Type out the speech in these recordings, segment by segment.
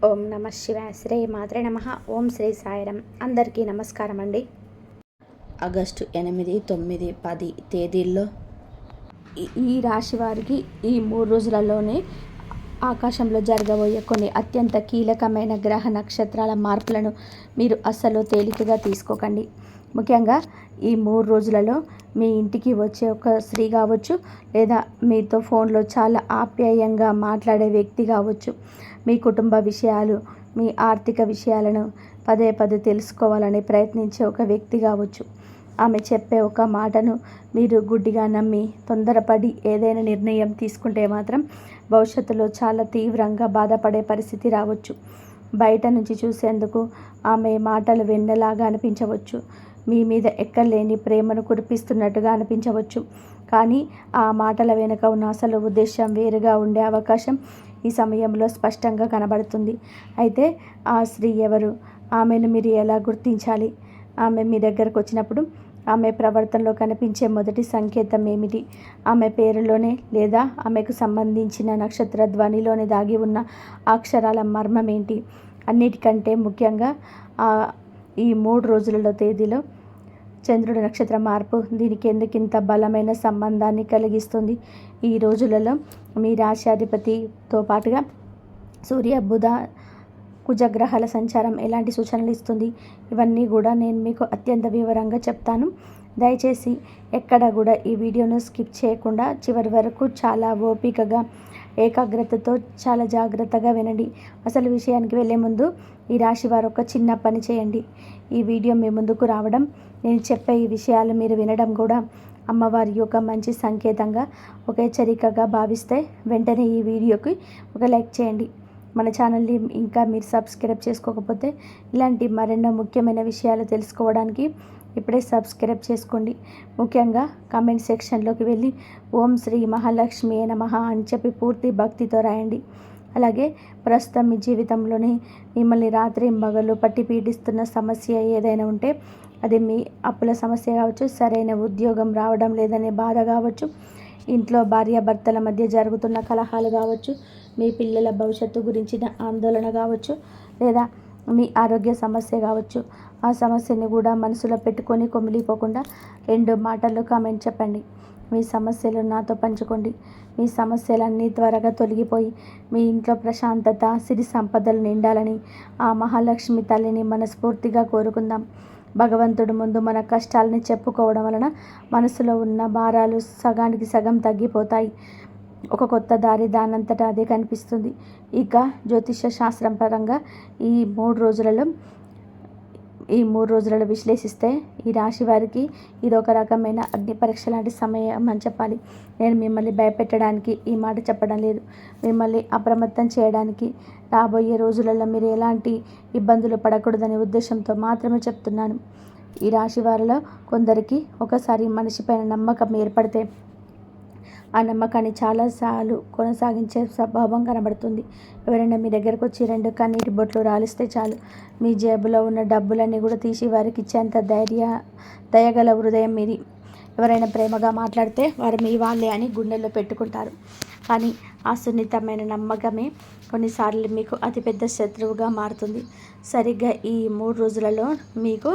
ఓం నమ శివాయ. శ్రీ మాత్రే నమ. ఓం శ్రీ సాయిరం. అందరికీ నమస్కారం అండి. ఆగస్టు 8, 9, 10 తేదీల్లో ఈ రాశి వారికి ఈ 3 రోజులలోనే ఆకాశంలో జరగబోయే కొన్ని అత్యంత కీలకమైన గ్రహ నక్షత్రాల మార్పులను మీరు అస్సలు తేలికగా తీసుకోకండి. ముఖ్యంగా ఈ 3 రోజులలో మీ ఇంటికి వచ్చే ఒక స్త్రీ కావచ్చు, లేదా మీతో ఫోన్లో చాలా ఆప్యాయంగా మాట్లాడే వ్యక్తి కావచ్చు, మీ కుటుంబ విషయాలు, మీ ఆర్థిక విషయాలను పదే పదే తెలుసుకోవాలని ప్రయత్నించే ఒక వ్యక్తి కావచ్చు. ఆమె చెప్పే ఒక మాటను మీరు గుడ్డిగా నమ్మి తొందరపడి ఏదైనా నిర్ణయం తీసుకుంటే మాత్రం భవిష్యత్తులో చాలా తీవ్రంగా బాధపడే పరిస్థితి రావచ్చు. బయట నుంచి చూసేందుకు ఆమె మాటలు వెన్నెలాగా అనిపించవచ్చు. మీ మీద ఎక్కలేని ప్రేమను కురిపిస్తున్నట్టుగా అనిపించవచ్చు. కానీ ఆ మాటల వెనుక ఉన్న అసలు ఉద్దేశం వేరుగా ఉండే అవకాశం ఈ సమయంలో స్పష్టంగా కనబడుతుంది. అయితే ఆ స్త్రీ ఎవరు? ఆమెను మీరు ఎలా గుర్తించాలి? ఆమె మీ దగ్గరకు వచ్చినప్పుడు ఆమె ప్రవర్తనలో కనిపించే మొదటి సంకేతం ఏమిటి? ఆమె పేరులోనే లేదా ఆమెకు సంబంధించిన నక్షత్ర ధ్వనిలోనే దాగి ఉన్న అక్షరాల మర్మం ఏంటి? అన్నిటికంటే ముఖ్యంగా ఈ 3 రోజులలో తేదీలో చంద్రుడి నక్షత్ర మార్పు దీనికి ఎందుకింత బలమైన సంబంధాన్ని కలిగిస్తుంది? ఈ రోజులలో మీ రాశ్యాధిపతితో పాటుగా సూర్య, బుధ, కుజగ్రహాల సంచారం ఎలాంటి సూచనలు ఇస్తుంది? ఇవన్నీ కూడా నేను మీకు అత్యంత వివరంగా చెప్తాను. దయచేసి ఎక్కడ కూడా ఈ వీడియోను స్కిప్ చేయకుండా చివరి వరకు చాలా ఓపికగా, ఏకాగ్రతతో చాలా జాగ్రత్తగా వినండి. అసలు విషయానికి వెళ్ళే ముందు ఈ రాశి వారు ఒక చిన్న పని చేయండి. ఈ వీడియో మీ ముందుకు రావడం, నేను చెప్పే ఈ విషయాలు మీరు వినడం కూడా అమ్మవారి యొక్క మంచి సంకేతంగా, ఒక హెచ్చరికగా భావిస్తే వెంటనే ఈ వీడియోకి ఒక లైక్ చేయండి. మన ఛానల్ని ఇంకా మీరు సబ్స్క్రైబ్ చేసుకోకపోతే ఇలాంటి మరెన్నో ముఖ్యమైన విషయాలు తెలుసుకోవడానికి ఇప్పుడే సబ్స్క్రైబ్ చేసుకోండి. ముఖ్యంగా కామెంట్ సెక్షన్లోకి వెళ్ళి ఓం శ్రీ మహాలక్ష్మి నమః అని చెప్పి పూర్తి భక్తితో రాయండి. అలాగే ప్రస్తుతం మీ జీవితంలోని మిమ్మల్ని రాత్రి మగళ్ళు పట్టి పీడిస్తున్న సమస్య ఏదైనా ఉంటే, అది మీ అప్పుల సమస్య కావచ్చు, సరైన ఉద్యోగం రావడం లేదనే బాధ కావచ్చు, ఇంట్లో భార్యాభర్తల మధ్య జరుగుతున్న కలహాలు కావచ్చు, మీ పిల్లల భవిష్యత్తు గురించిన ఆందోళన కావచ్చు, లేదా మీ ఆరోగ్య సమస్య కావచ్చు. ఆ సమస్యని కూడా మనసులో పెట్టుకొని కుమిలిపోకుండా 2 మాటల్లో కామెంట్ చెప్పండి. మీ సమస్యలు నాతో పంచుకోండి. మీ సమస్యలన్నీ త్వరగా తొలగిపోయి మీ ఇంట్లో ప్రశాంతత, సిరి సంపదలు నిండాలని ఆ మహాలక్ష్మి తల్లిని మనస్ఫూర్తిగా కోరుకుందాం. భగవంతుడి ముందు మన కష్టాలని చెప్పుకోవడం వలన మనసులో ఉన్న భారాలు సగానికి సగం తగ్గిపోతాయి. ఒక కొత్త దారి దానంతటా అదే కనిపిస్తుంది. ఇక జ్యోతిష శాస్త్రం పరంగా ఈ 3 రోజులలో విశ్లేషిస్తే ఈ రాశి వారికి ఇది ఒక రకమైన అగ్ని పరీక్ష లాంటి సమయం అని చెప్పాలి. నేను మిమ్మల్ని భయపెట్టడానికి ఈ మాట చెప్పడం లేదు. మిమ్మల్ని అప్రమత్తం చేయడానికి, రాబోయే రోజులలో మీరు ఎలాంటి ఇబ్బందులు పడకూడదనే ఉద్దేశంతో మాత్రమే చెప్తున్నాను. ఈ రాశి వారిలో కొందరికి ఒకసారి మనిషిపైన నమ్మకం ఏర్పడితే ఆ నమ్మకాన్ని చాలాసార్లు కొనసాగించే స్వభావం కనబడుతుంది. ఎవరైనా మీ దగ్గరకు వచ్చి 2 కన్నీటి బొట్లు రాలిస్తే చాలు, మీ జేబులో ఉన్న డబ్బులన్నీ కూడా తీసి వారికి ఇచ్చేంత దయగల హృదయం మీది. ఎవరైనా ప్రేమగా మాట్లాడితే వారు మీ వాళ్ళే అని గుండెల్లో పెట్టుకుంటారు. కానీ ఆ సున్నితమైన నమ్మకమే కొన్నిసార్లు మీకు అతిపెద్ద శత్రువుగా మారుతుంది. సరిగ్గా ఈ 3 రోజులలో మీకు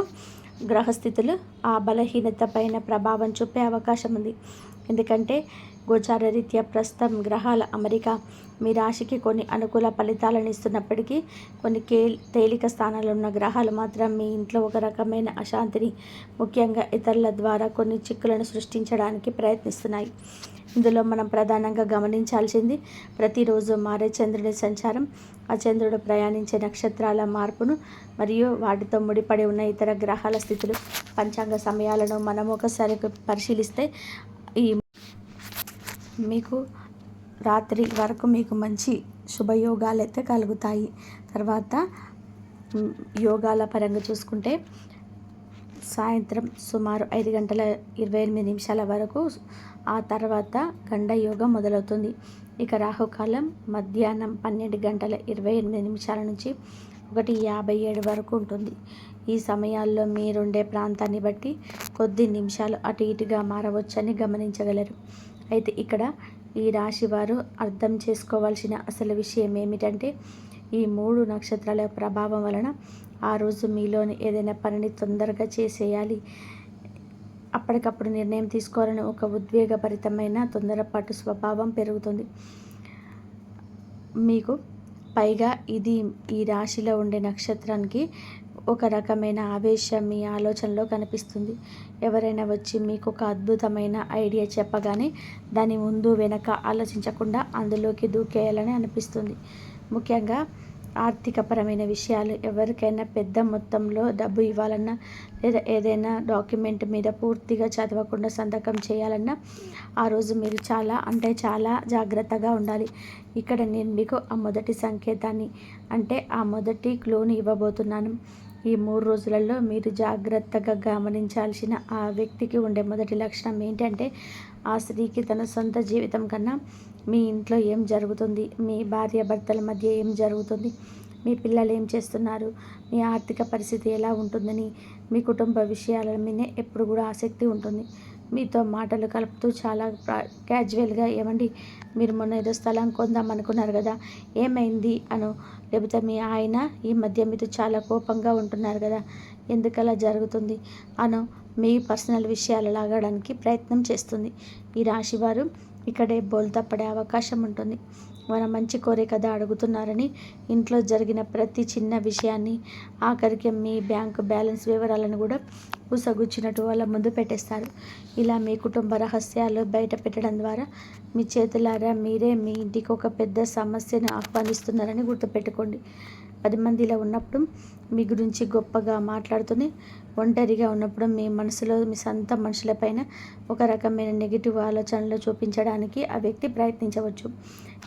గ్రహస్థితులు ఆ బలహీనత పైన ప్రభావం చూపే అవకాశం ఉంది. ఎందుకంటే గోచార రీత్యా ప్రస్తుతం గ్రహాల అమరిక మీ రాశికి కొన్ని అనుకూల ఫలితాలను ఇస్తున్నప్పటికీ, కొన్ని తేలిక స్థానాల్లో ఉన్న గ్రహాలు మాత్రం మీ ఇంట్లో ఒక రకమైన అశాంతిని, ముఖ్యంగా ఇతరుల ద్వారా కొన్ని చిక్కులను సృష్టించడానికి ప్రయత్నిస్తున్నాయి. ఇందులో మనం ప్రధానంగా గమనించాల్సింది ప్రతిరోజు మారే చంద్రుడి సంచారం, ఆ చంద్రుడు ప్రయాణించే నక్షత్రాల మార్పును, మరియు వాటితో ముడిపడి ఉన్న ఇతర గ్రహాల స్థితులు. పంచాంగ సమయాలను మనం ఒకసారి పరిశీలిస్తే ఈ మీకు రాత్రి వరకు మీకు మంచి శుభయోగాలు అయితే కలుగుతాయి. తర్వాత యోగాల పరంగా చూసుకుంటే సాయంత్రం సుమారు 5:28 వరకు, ఆ తర్వాత గండ యోగం మొదలవుతుంది. ఇక రాహుకాలం మధ్యాహ్నం 12:28 నుంచి 1:57 వరకు ఉంటుంది. ఈ సమయాల్లో మీరుండే ప్రాంతాన్ని బట్టి కొద్ది నిమిషాలు అటు ఇటుగా మారవచ్చని గమనించగలరు. అయితే ఇక్కడ ఈ రాశి వారు అర్థం చేసుకోవాల్సిన అసలు విషయం ఏమిటంటే, ఈ 3 నక్షత్రాల ప్రభావం వలన ఆ రోజు మీలోని ఏదైనా పనిని తొందరగా చేసేయాలి, అప్పటికప్పుడు నిర్ణయం తీసుకోవాలని ఒక ఉద్వేగభరితమైన తొందరపాటు స్వభావం పెరుగుతుంది మీకు. పైగా ఇది ఈ రాశిలో ఉండే నక్షత్రానికి ఒక రకమైన ఆవేశం మీ ఆలోచనలో కనిపిస్తుంది. ఎవరైనా వచ్చి మీకు ఒక అద్భుతమైన ఐడియా చెప్పగానే దాని ముందు వెనక ఆలోచించకుండా అందులోకి దూకేయాలని అనిపిస్తుంది. ముఖ్యంగా ఆర్థికపరమైన విషయాలు, ఎవరికైనా పెద్ద మొత్తంలో డబ్బు ఇవ్వాలన్నా లేదా ఏదైనా డాక్యుమెంట్ మీద పూర్తిగా చదవకుండా సంతకం చేయాలన్నా ఆ రోజు మీరు చాలా జాగ్రత్తగా ఉండాలి. ఇక్కడ నేను మీకు ఆ మొదటి సంకేతాన్ని, అంటే ఆ మొదటి క్లూని ఇవ్వబోతున్నాను. ఈ 3 రోజులలో మీరు జాగ్రత్తగా గమనించాల్సిన ఆ వ్యక్తికి ఉండే మొదటి లక్షణం ఏంటంటే, ఆ స్త్రీకి తన సొంత జీవితం కన్నా మీ ఇంట్లో ఏం జరుగుతుంది, మీ భార్యాభర్తల మధ్య ఏం జరుగుతుంది, మీ పిల్లలు ఏం చేస్తున్నారు, మీ ఆర్థిక పరిస్థితి ఎలా ఉంటుందని, మీ కుటుంబ విషయాల మీదే ఎప్పుడు కూడా ఆసక్తి ఉంటుంది. మీతో మాటలు కలుపుతూ చాలా క్యాజువల్గా, ఏమండి మీరు మొన్న ఏదో స్థలం కొందాం అనుకున్నారు కదా, ఏమైంది అను, లేకపోతే మీ ఆయన ఈ మధ్య మీతో చాలా కోపంగా ఉంటున్నారు కదా, ఎందుకలా జరుగుతుంది అను, మీ పర్సనల్ విషయాలు లాగడానికి ప్రయత్నం చేస్తుంది. ఈ రాశివారు ఇక్కడే బోల్తా పడే అవకాశం ఉంటుంది. మన మంచి కోరే కదా అడుగుతున్నారని ఇంట్లో జరిగిన ప్రతి చిన్న విషయాన్ని, ఆఖరికి మీ బ్యాంకు బ్యాలెన్స్ వివరాలను కూడా పూసగుచ్చినట్టు వాళ్ళ ముందు పెట్టేస్తారు. ఇలా మీ కుటుంబ రహస్యాలు బయట పెట్టడం ద్వారా మీ చేతులారా మీరే మీ ఇంటికి ఒక పెద్ద సమస్యను ఆహ్వానిస్తున్నారని గుర్తుపెట్టుకోండి. 10 మందిలో ఉన్నప్పుడు మీ గురించి గొప్పగా మాట్లాడుతూనే, ఒంటరిగా ఉన్నప్పుడు మీ మనసులో మీ సొంత మనుషులపైన ఒక రకమైన నెగిటివ్ ఆలోచనలు చూపించడానికి ఆ వ్యక్తి ప్రయత్నించవచ్చు.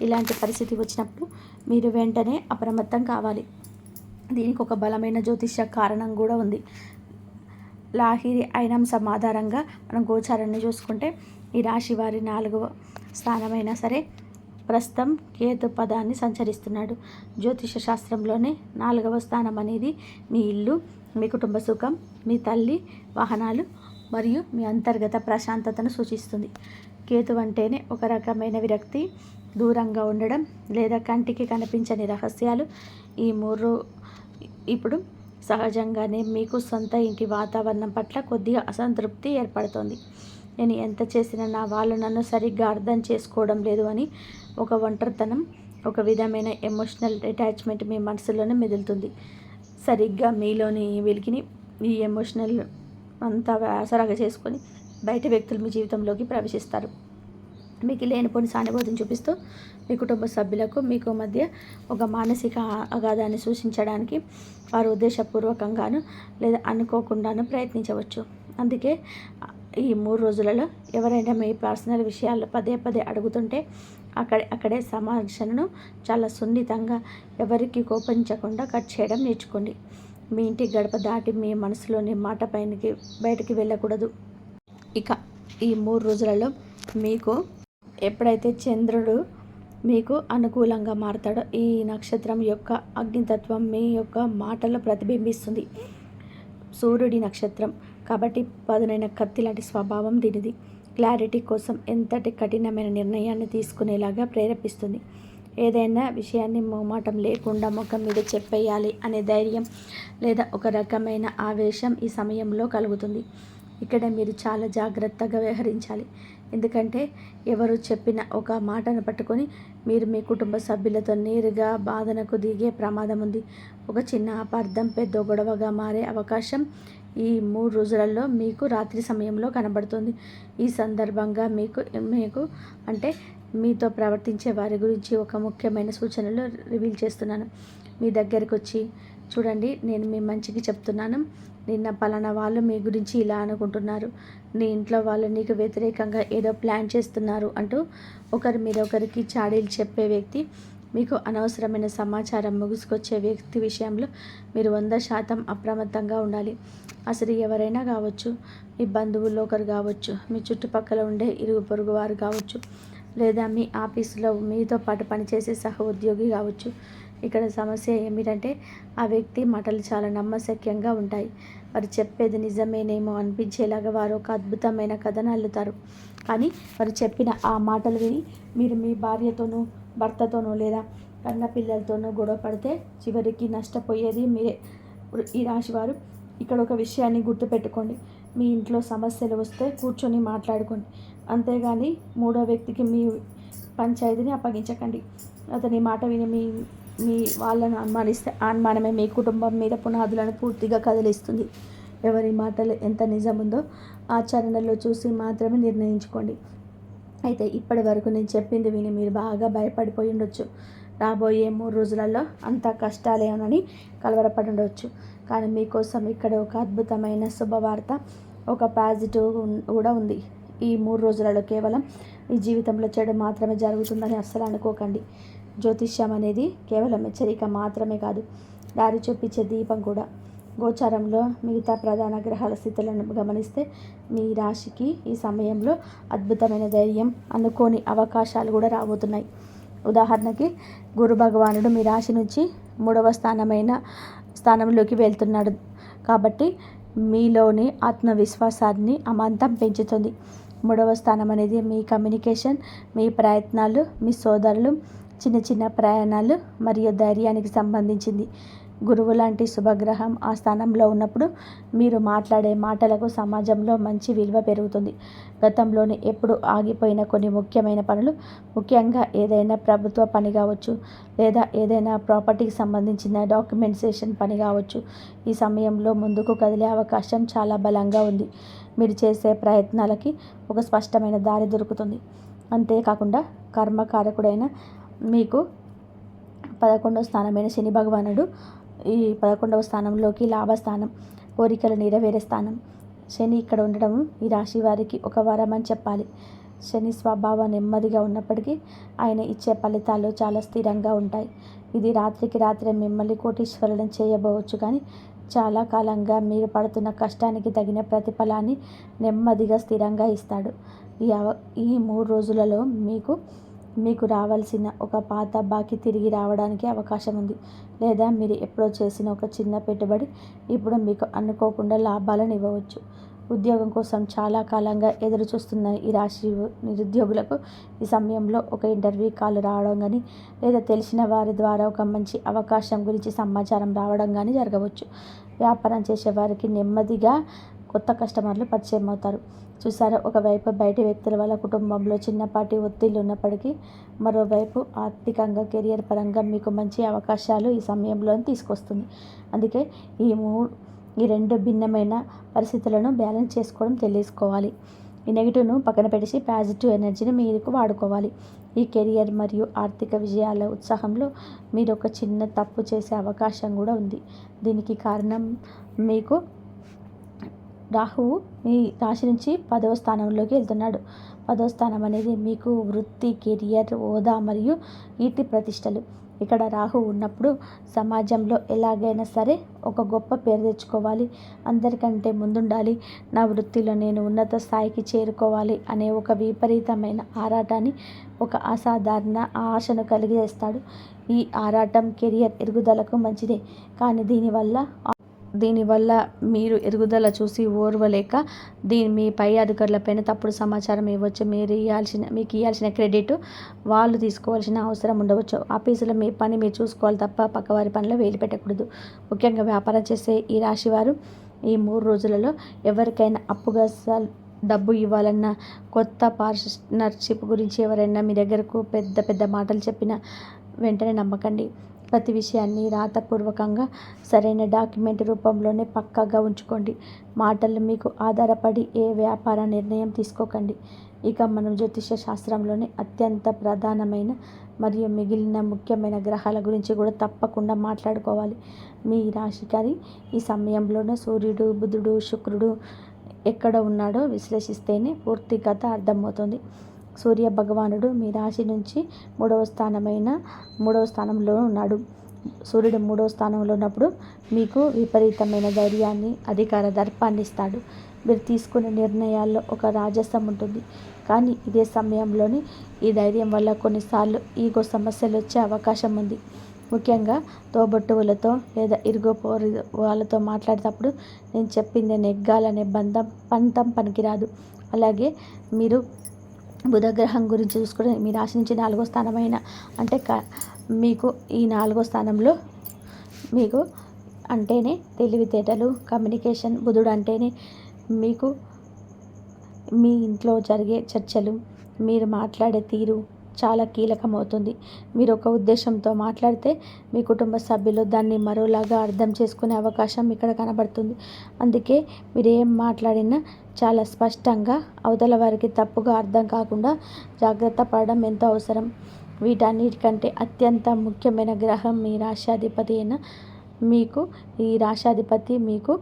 ఇలాంటి పరిస్థితి వచ్చినప్పుడు మీరు వెంటనే అప్రమత్తం కావాలి. దీనికి ఒక బలమైన జ్యోతిష్య కారణం కూడా ఉంది. లాహిరి ఐనాంశం ఆధారంగా మనం గోచారాన్ని చూసుకుంటే ఈ రాశి వారి 4వ స్థానమైనా సరే ప్రస్తుతం కేతు పదాన్ని సంచరిస్తున్నాడు. జ్యోతిష శాస్త్రంలోనే 4వ స్థానం అనేది మీ ఇల్లు, మీ కుటుంబ సుఖం, మీ తల్లి, వాహనాలు మరియు మీ అంతర్గత ప్రశాంతతను సూచిస్తుంది. కేతు అంటేనే ఒక రకమైన విరక్తి, దూరంగా ఉండడం లేదా కంటికి కనిపించని రహస్యాలు. ఈ 3 ఇప్పుడు సహజంగానే మీకు సొంత ఇంటి వాతావరణం పట్ల కొద్దిగా అసంతృప్తి ఏర్పడుతుంది. నేను ఎంత చేసినా నా వాళ్ళు నన్ను సరిగ్గా అర్థం చేసుకోవడం లేదు అని ఒక ఒంటరితనం, ఒక విధమైన ఎమోషనల్ అటాచ్మెంట్ మీ మనసులోనే మెదులుతుంది. సరిగ్గా మీలోని వెలికిని ఈ ఎమోషనల్ అంతా ఆసరాగా చేసుకొని బయట వ్యక్తులు మీ జీవితంలోకి ప్రవేశిస్తారు. మీకు లేనిపోని సానుభూతిని చూపిస్తూ మీ కుటుంబ సభ్యులకు మీకు మధ్య ఒక మానసిక అగాధాన్ని సూచించడానికి వారు ఉద్దేశపూర్వకంగాను లేదా అనుకోకుండాను ప్రయత్నించవచ్చు. అందుకే ఈ 3 రోజులలో ఎవరైనా మీ పర్సనల్ విషయాలు పదే అడుగుతుంటే అక్కడే సంభాషణను చాలా సున్నితంగా, ఎవరికి కోపించకుండా కట్ చేయడం నేర్చుకోండి. మీ ఇంటి గడప దాటి మీ మనసులోని మాట బయటికి వెళ్ళకూడదు. ఇక ఈ 3 రోజులలో మీకు ఎప్పుడైతే చంద్రుడు మీకు అనుకూలంగా మారతాడో ఈ నక్షత్రం యొక్క అగ్నితత్వం మీ యొక్క మాటలో ప్రతిబింబిస్తుంది. సూర్యుడి నక్షత్రం కాబట్టి పదునైన కత్తి లాంటి స్వభావం దీనిది. క్లారిటీ కోసం ఎంతటి కఠినమైన నిర్ణయాన్ని తీసుకునేలాగా ప్రేరేపిస్తుంది. ఏదైనా విషయాన్ని మొహమాటం లేకుండా ముఖం మీద చెప్పేయాలి అనే ధైర్యం లేదా ఒక రకమైన ఆవేశం ఈ సమయంలో కలుగుతుంది. ఇక్కడ మీరు చాలా జాగ్రత్తగా వ్యవహరించాలి. ఎందుకంటే ఎవరు చెప్పిన ఒక మాటను పట్టుకొని మీరు మీ కుటుంబ సభ్యులతో నేరుగా బాధనకు దిగే ప్రమాదం ఉంది. ఒక చిన్న అపార్థం పెద్ద గొడవగా మారే అవకాశం ఈ 3 రోజులలో మీకు రాత్రి సమయంలో కనబడుతుంది. ఈ సందర్భంగా మీకు అంటే మీతో ప్రవర్తించే వారి గురించి ఒక ముఖ్యమైన సూచనలు రివీల్ చేస్తున్నాను. మీ దగ్గరికి వచ్చి, చూడండి నేను మీ మంచికి చెప్తున్నాను, నిన్న పలానా వాళ్ళు మీ గురించి ఇలా అనుకుంటున్నారు, నీ ఇంట్లో వాళ్ళు నీకు వ్యతిరేకంగా ఏదో ప్లాన్ చేస్తున్నారు అంటూ ఒకరి మీద ఒకరికి చాడీలు చెప్పే వ్యక్తి, మీకు అనవసరమైన సమాచారం ముగుసుకొచ్చే వ్యక్తి విషయంలో మీరు 100% అప్రమత్తంగా ఉండాలి. అసలు ఎవరైనా కావచ్చు, మీ బంధువుల్లో ఒకరు కావచ్చు, మీ చుట్టుపక్కల ఉండే ఇరుగు పొరుగు వారు కావచ్చు, లేదా మీ ఆఫీసులో మీతో పాటు పనిచేసే సహ ఉద్యోగి కావచ్చు. ఇక్కడ సమస్య ఏమిటంటే ఆ వ్యక్తి మాటలు చాలా నమ్మశక్యంగా ఉంటాయి. వారు చెప్పేది నిజమేనేమో అనిపించేలాగా వారు ఒక అద్భుతమైన కథను అల్లుతారు. కానీ వారు చెప్పిన ఆ మాటలు విని మీరు మీ భార్యతోనూ భర్తతోనూ లేదా కన్న పిల్లలతోనూ గొడవ పడితే చివరికి నష్టపోయేది మీరే. ఈ రాశివారు ఇక్కడ ఒక విషయాన్ని గుర్తుపెట్టుకోండి. మీ ఇంట్లో సమస్యలు వస్తే కూర్చొని మాట్లాడుకోండి, అంతేగాని మూడో వ్యక్తికి మీ పంచాయతీని అప్పగించకండి. అతని మాట విని మీ వాళ్ళను అనుమానిస్తే అనుమానమే మీ కుటుంబం మీద పునాదులను పూర్తిగా కదిలిస్తుంది. ఎవరి మాటలు ఎంత నిజముందో ఆచరణలో చూసి మాత్రమే నిర్ణయించుకోండి. అయితే ఇప్పటి వరకు నేను చెప్పింది విని మీరు బాగా భయపడిపోయి ఉండొచ్చు. రాబోయే 3 రోజులలో అంత కష్టాలేనని కలవరపడి ఉండవచ్చు. కానీ మీకోసం ఇక్కడ ఒక అద్భుతమైన శుభవార్త, ఒక పాజిటివ్ కూడా ఉంది. ఈ 3 రోజులలో కేవలం మీ జీవితంలో చెడు మాత్రమే జరుగుతుందని అస్సలు అనుకోకండి. జ్యోతిష్యం అనేది కేవలం హెచ్చరిక మాత్రమే కాదు, దారి చూపించే దీపం కూడా. గోచారంలో మిగతా ప్రధాన గ్రహాల స్థితులను గమనిస్తే మీ రాశికి ఈ సమయంలో అద్భుతమైన ధైర్యం, అనుకోని అవకాశాలు కూడా రాబోతున్నాయి. ఉదాహరణకి గురు భగవానుడు మీ రాశి నుంచి 3వ స్థానంలోకి వెళ్తున్నాడు కాబట్టి మీలోని ఆత్మవిశ్వాసాన్ని అమాంతం పెంచుతుంది. 3వ స్థానం అనేది మీ కమ్యూనికేషన్, మీ ప్రయత్నాలు, మీ సోదరులు, చిన్న చిన్న ప్రయాణాలు మరియు ధైర్యానికి సంబంధించింది. గురువు లాంటి శుభగ్రహం ఆ స్థానంలో ఉన్నప్పుడు మీరు మాట్లాడే మాటలకు సమాజంలో మంచి విలువ పెరుగుతుంది. గతంలోనే ఎప్పుడు ఆగిపోయిన కొన్ని ముఖ్యమైన పనులు, ముఖ్యంగా ఏదైనా ప్రభుత్వ పని కావచ్చు, లేదా ఏదైనా ప్రాపర్టీకి సంబంధించిన డాక్యుమెంటేషన్ పని కావచ్చు, ఈ సమయంలో ముందుకు కదిలే అవకాశం చాలా బలంగా ఉంది. మీరు చేసే ప్రయత్నాలకి ఒక స్పష్టమైన దారి దొరుకుతుంది. అంతేకాకుండా కర్మకారకుడైన మీకు 11వ స్థానమైన శని భగవానుడు ఈ 11వ స్థానంలోకి లాభస్థానం, కోరికలు నెరవేరే స్థానం. శని ఇక్కడ ఉండడం ఈ రాశి వారికి ఒక వరం అని చెప్పాలి. శని స్వభావం నెమ్మదిగా ఉన్నప్పటికీ ఆయన ఇచ్చే ఫలితాలు చాలా స్థిరంగా ఉంటాయి. ఇది రాత్రికి రాత్రే మిమ్మల్ని కోటీశ్వరులను చేయబోవచ్చు, కానీ చాలా కాలంగా మీరు పడుతున్న కష్టానికి తగిన ప్రతిఫలాన్ని నెమ్మదిగా స్థిరంగా ఇస్తాడు. ఈ 3 రోజులలో మీకు రావాల్సిన ఒక పాత బాకీ తిరిగి రావడానికి అవకాశం ఉంది. లేదా మీరు ఎప్పుడో చేసిన ఒక చిన్న పెట్టుబడి ఇప్పుడు మీకు అనుకోకుండా లాభాలను ఇవ్వవచ్చు. ఉద్యోగం కోసం చాలా కాలంగా ఎదురు చూస్తున్న ఈ రాశి నిరుద్యోగులకు ఈ సమయంలో ఒక ఇంటర్వ్యూ కాల్ రావడం కానీ, లేదా తెలిసిన వారి ద్వారా ఒక మంచి అవకాశం గురించి సమాచారం రావడం కానీ జరగవచ్చు. వ్యాపారం చేసే వారికి నెమ్మదిగా కొత్త కస్టమర్లు పరిచయం అవుతారు. చూసారా, ఒకవైపు బయటి వ్యక్తుల వల్ల కుటుంబంలో చిన్నపాటి ఒత్తిళ్లు ఉన్నప్పటికీ, మరోవైపు ఆర్థికంగా, కెరియర్ పరంగా మీకు మంచి అవకాశాలు ఈ సమయంలో తీసుకొస్తుంది. అందుకే ఈ 2 భిన్నమైన పరిస్థితులను బ్యాలెన్స్ చేసుకోవడం తెలుసుకోవాలి. ఈ నెగిటివ్ను పక్కన పెట్టేసి పాజిటివ్ ఎనర్జీని మీకు వాడుకోవాలి. ఈ కెరియర్ మరియు ఆర్థిక విజయాల ఉత్సాహంలో మీరు ఒక చిన్న తప్పు చేసే అవకాశం కూడా ఉంది. దీనికి కారణం మీకు రాహువు మీ రాశి నుంచి 10వ స్థానంలోకి వెళ్తున్నాడు. 10వ స్థానం అనేది మీకు వృత్తి, కెరియర్, హోదా మరియు కీర్తి ప్రతిష్టలు. ఇక్కడ రాహు ఉన్నప్పుడు సమాజంలో ఎలాగైనా సరే ఒక గొప్ప పేరు తెచ్చుకోవాలి, అందరికంటే ముందుండాలి, నా వృత్తిలో నేను ఉన్నత స్థాయికి చేరుకోవాలి అనే ఒక విపరీతమైన ఆరాటాన్ని, ఒక అసాధారణ ఆశను కలిగజేస్తాడు. ఈ ఆరాటం కెరియర్ ఎదుగుదలకు మంచిదే, కానీ దీనివల్ల మీరు ఎదుగుదల చూసి ఓర్వలేక మీ పై అధికారులపైన తప్పుడు సమాచారం ఇవ్వచ్చు. మీకు ఇవ్వాల్సిన క్రెడిట్ వాళ్ళు తీసుకోవాల్సిన అవసరం ఉండవచ్చు. ఆఫీసులో మీ పని మీరు చూసుకోవాలి తప్ప పక్కవారి పనిలో వేలు పెట్టకూడదు. ముఖ్యంగా వ్యాపారం చేసే ఈ రాశివారు ఈ 3 రోజులలో ఎవరికైనా అప్పుగా డబ్బు ఇవ్వాలన్నా, కొత్త పార్ట్నర్షిప్ గురించి ఎవరైనా మీ దగ్గరకు పెద్ద పెద్ద మాటలు చెప్పినా వెంటనే నమ్మకండి. ప్రతి విషయాన్ని రాతపూర్వకంగా సరైన డాక్యుమెంట్ రూపంలోనే పక్కాగా ఉంచుకోండి. మాటలు మీకు ఆధారపడి ఏ వ్యాపార నిర్ణయం తీసుకోకండి. ఇక మనం జ్యోతిష శాస్త్రంలోని అత్యంత ప్రధానమైన మరియు మిగిలిన ముఖ్యమైన గ్రహాల గురించి కూడా తప్పకుండా మాట్లాడుకోవాలి. మీ రాశికారి ఈ సమయంలోనే సూర్యుడు, బుధుడు, శుక్రుడు ఎక్కడ ఉన్నాడో విశ్లేషిస్తేనే పూర్తి కథ అర్థమవుతుంది. సూర్య భగవానుడు మీ రాశి నుంచి 3వ స్థానంలో ఉన్నాడు. సూర్యుడు 3వ స్థానంలో ఉన్నప్పుడు మీకు విపరీతమైన ధైర్యాన్ని, అధికార దర్పాన్ని ఇస్తాడు. మీరు తీసుకునే నిర్ణయాల్లో ఒక రాజసం ఉంటుంది. కానీ ఇదే సమయంలోని ఈ ధైర్యం వల్ల కొన్నిసార్లు ఈగో సమస్యలు వచ్చే అవకాశం ఉంది. ముఖ్యంగా తోబుట్టువులతో లేదా ఇరుగోపోరు వాళ్ళతో మాట్లాడేటప్పుడు నేను చెప్పింది నెగ్గాలనే పంతం పనికిరాదు. అలాగే మీరు బుధగ్రహం గురించి చూసుకుంటే మీ రాశి నుంచి 4వ స్థానమైన అంటే మీకు ఈ 4వ స్థానంలో మీకు అంటేనే తెలివితేటలు, కమ్యూనికేషన్. బుధుడు అంటేనే మీకు మీ ఇంట్లో జరిగే చర్చలు, మీరు మాట్లాడే తీరు చాలా కీలకమవుతుంది. మీరు ఒక ఉద్దేశంతో మాట్లాడితే మీ కుటుంబ సభ్యులు దాన్ని మరోలాగా అర్థం చేసుకునే అవకాశం ఇక్కడ కనబడుతుంది. అందుకే మీరు ఏం మాట్లాడినా చాలా స్పష్టంగా అవతల వారికి తప్పుగా అర్థం కాకుండా జాగ్రత్త పడడం ఎంతో అవసరం. వీటన్నిటికంటే అత్యంత ముఖ్యమైన గ్రహం మీ రాశ్యాధిపతి అయిన ఈ రాశ్యాధిపతి మీకు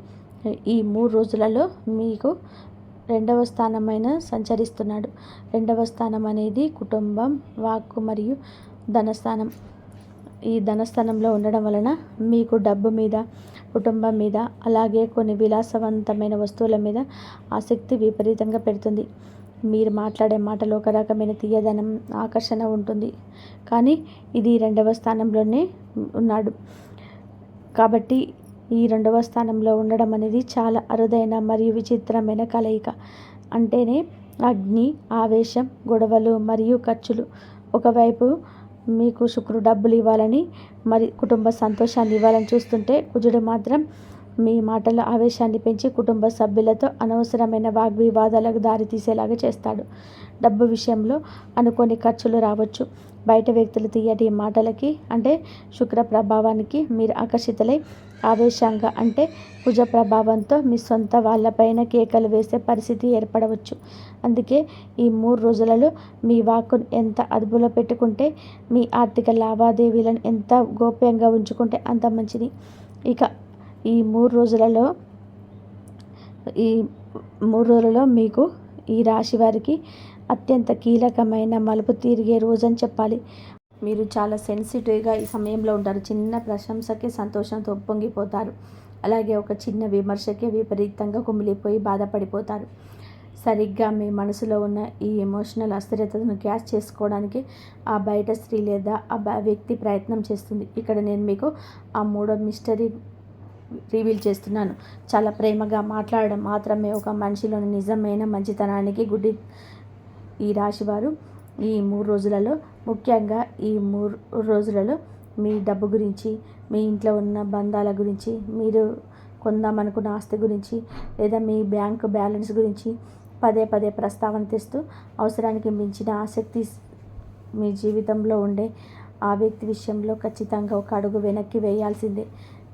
ఈ 3 రోజులలో మీకు 2వ స్థానమైన సంచరిస్తున్నాడు. 2వ స్థానం అనేది కుటుంబం, వాక్కు మరియు ధనస్థానం. ఈ ధనస్థానంలో ఉండడం వలన మీకు డబ్బు మీద, కుటుంబం మీద, అలాగే కొన్ని విలాసవంతమైన వస్తువుల మీద ఆసక్తి విపరీతంగా పెడుతుంది. మీరు మాట్లాడే మాటలో ఒక రకమైన తీయదనం, ఆకర్షణ ఉంటుంది. కానీ ఇది 2వ స్థానంలోనే ఉన్నాడు కాబట్టి ఈ 2వ స్థానంలో ఉండడం అనేది చాలా అరుదైన మరియు విచిత్రమైన కలయిక. అంటేనే అగ్ని, ఆవేశం, గొడవలు మరియు ఖర్చులు. ఒకవైపు మీకు శుక్రుడు డబ్బులు ఇవ్వాలని, మరి కుటుంబ సంతోషాన్ని ఇవ్వాలని చూస్తుంటే, కుజుడు మాత్రం మీ మాటల ఆవేశాన్ని పెంచి కుటుంబ సభ్యులతో అనవసరమైన వాగ్వివాదాలకు దారితీసేలాగా చేస్తాడు. డబ్బు విషయంలో అనుకోని ఖర్చులు రావచ్చు. బయట వ్యక్తులు తీయటి మాటలకి అంటే శుక్ర ప్రభావానికి మీరు ఆకర్షితులై ఆవేశంగా అంటే కుజ ప్రభావంతో మీ సొంత వాళ్ళపైన కేకలు వేసే పరిస్థితి ఏర్పడవచ్చు. అందుకే ఈ 3 రోజులలో మీ వాక్కును ఎంత అదుపులో పెట్టుకుంటే, మీ ఆర్థిక లావాదేవీలను ఎంత గోప్యంగా ఉంచుకుంటే అంత మంచిది. ఇక ఈ 3 రోజులలో మీకు ఈ రాశి వారికి అత్యంత కీలకమైన మలుపు తిరిగే రోజని చెప్పాలి. మీరు చాలా సెన్సిటివ్గా ఈ సమయంలో ఉంటారు. చిన్న ప్రశంసకే సంతోషంతో ఉప్పొంగిపోతారు. అలాగే ఒక చిన్న విమర్శకే విపరీతంగా కుమిలిపోయి బాధపడిపోతారు. సరిగ్గా మీ మనసులో ఉన్న ఈ ఎమోషనల్ అస్థిరతను క్యాచ్ చేసుకోవడానికి ఆ బయట స్త్రీ లేదా ఆ వ్యక్తి ప్రయత్నం చేస్తుంది. ఇక్కడ నేను మీకు ఆ 3వ మిస్టరీ రివీల్ చేస్తున్నాను. చాలా ప్రేమగా మాట్లాడడం మాత్రమే ఒక మనిషిలోని నిజమైన మంచితనానికి గుడ్డి. ఈ రాశివారు ఈ 3 రోజులలో, ముఖ్యంగా ఈ 3 రోజులలో మీ డబ్బు గురించి, మీ ఇంట్లో ఉన్న బంధాల గురించి, మీరు కొందామనుకున్న ఆస్తి గురించి లేదా మీ బ్యాంకు బ్యాలెన్స్ గురించి పదే పదే ప్రస్తావన తెస్తూ అవసరానికి మించిన ఆసక్తి మీ జీవితంలో ఉండే ఆ వ్యక్తి విషయంలో ఖచ్చితంగా ఒక అడుగు వెనక్కి వేయాల్సిందే.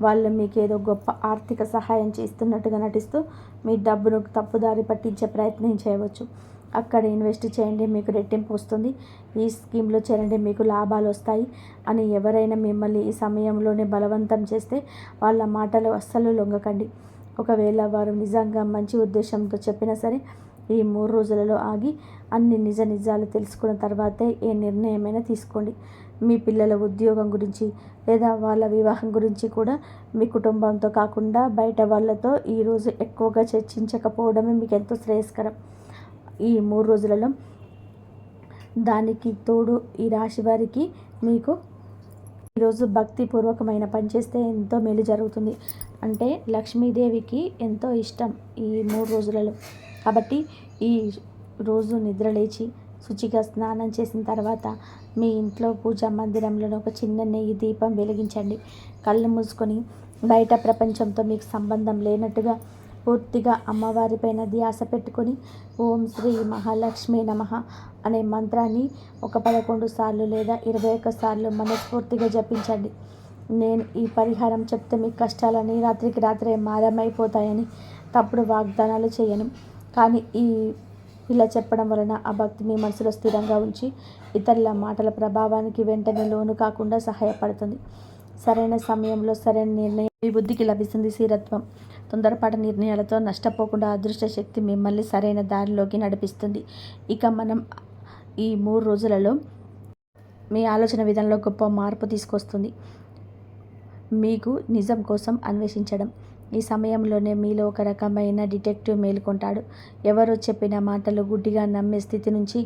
వాళ్ళు మీకేదో గొప్ప ఆర్థిక సహాయం చేస్తున్నట్టుగా నటిస్తూ మీ డబ్బును తప్పుదారి పట్టించే ప్రయత్నం చేయవచ్చు. అక్కడ ఇన్వెస్ట్ చేయండి, మీకు రెట్టింపు వస్తుంది, ఈ స్కీమ్లో చేరండి, మీకు లాభాలు వస్తాయి అని ఎవరైనా మిమ్మల్ని ఈ సమయంలోనే బలవంతం చేస్తే వాళ్ళ మాటలు అస్సలు లొంగకండి. ఒకవేళ వారు నిజంగా మంచి ఉద్దేశంతో చెప్పినా సరే, ఈ 3 రోజులలో ఆగి అన్ని నిజాలు తెలుసుకున్న తర్వాతే ఏ నిర్ణయమైనా తీసుకోండి. మీ పిల్లల ఉద్యోగం గురించి లేదా వాళ్ళ వివాహం గురించి కూడా మీ కుటుంబంతో కాకుండా బయట వాళ్ళతో ఈరోజు ఎక్కువగా చర్చించకపోవడమే మీకు ఎంతో శ్రేయస్కరం. ఈ 3 రోజులలో దానికి తోడు ఈ రాశి వారికి మీకు ఈరోజు భక్తిపూర్వకమైన పని చేస్తే ఎంతో మేలు జరుగుతుంది. అంటే లక్ష్మీదేవికి ఎంతో ఇష్టం ఈ 3 రోజులలో. కాబట్టి ఈ రోజు నిద్రలేచి శుచిగా స్నానం చేసిన తర్వాత మీ ఇంట్లో పూజా మందిరంలో ఒక చిన్న నెయ్యి దీపం వెలిగించండి. కళ్ళు మూసుకొని బయట ప్రపంచంతో మీకు సంబంధం లేనట్టుగా పూర్తిగా అమ్మవారిపైన ధ్యాస పెట్టుకొని ఓం శ్రీ మహాలక్ష్మి నమః అనే మంత్రాన్ని ఒక 11 సార్లు లేదా 21 సార్లు మనస్ఫూర్తిగా జపించండి. నేను ఈ పరిహారం చెప్తే మీ కష్టాలని రాత్రికి రాత్రే మాయమైపోతాయని తప్పుడు వాగ్దానాలు చేయను. కానీ ఇలా చెప్పడం వలన ఆ భక్తి మీ మనసులో స్థిరంగా ఉంచి ఇతరుల మాటల ప్రభావానికి వెంటనే లోను కాకుండా సహాయపడుతుంది. సరైన సమయంలో సరైన నిర్ణయం మీ బుద్ధికి లభిస్తుంది. స్థిరత్వం. తొందరపాటు నిర్ణయాలతో నష్టపోకుండా అదృష్ట శక్తి మిమ్మల్ని సరైన దారిలోకి నడిపిస్తుంది. ఇక మనం ఈ 3 రోజులలో మీ ఆలోచన విధానంలో గొప్ప మార్పు తీసుకొస్తుంది. మీకు నిజం కోసం అన్వేషించడం. ఈ సమయంలోనే మీలో ఒక రకమైన డిటెక్టివ్ మేలుకొంటాడు. ఎవరో చెప్పిన మాటలు గుడ్డిగా నమ్మే స్థితి నుంచి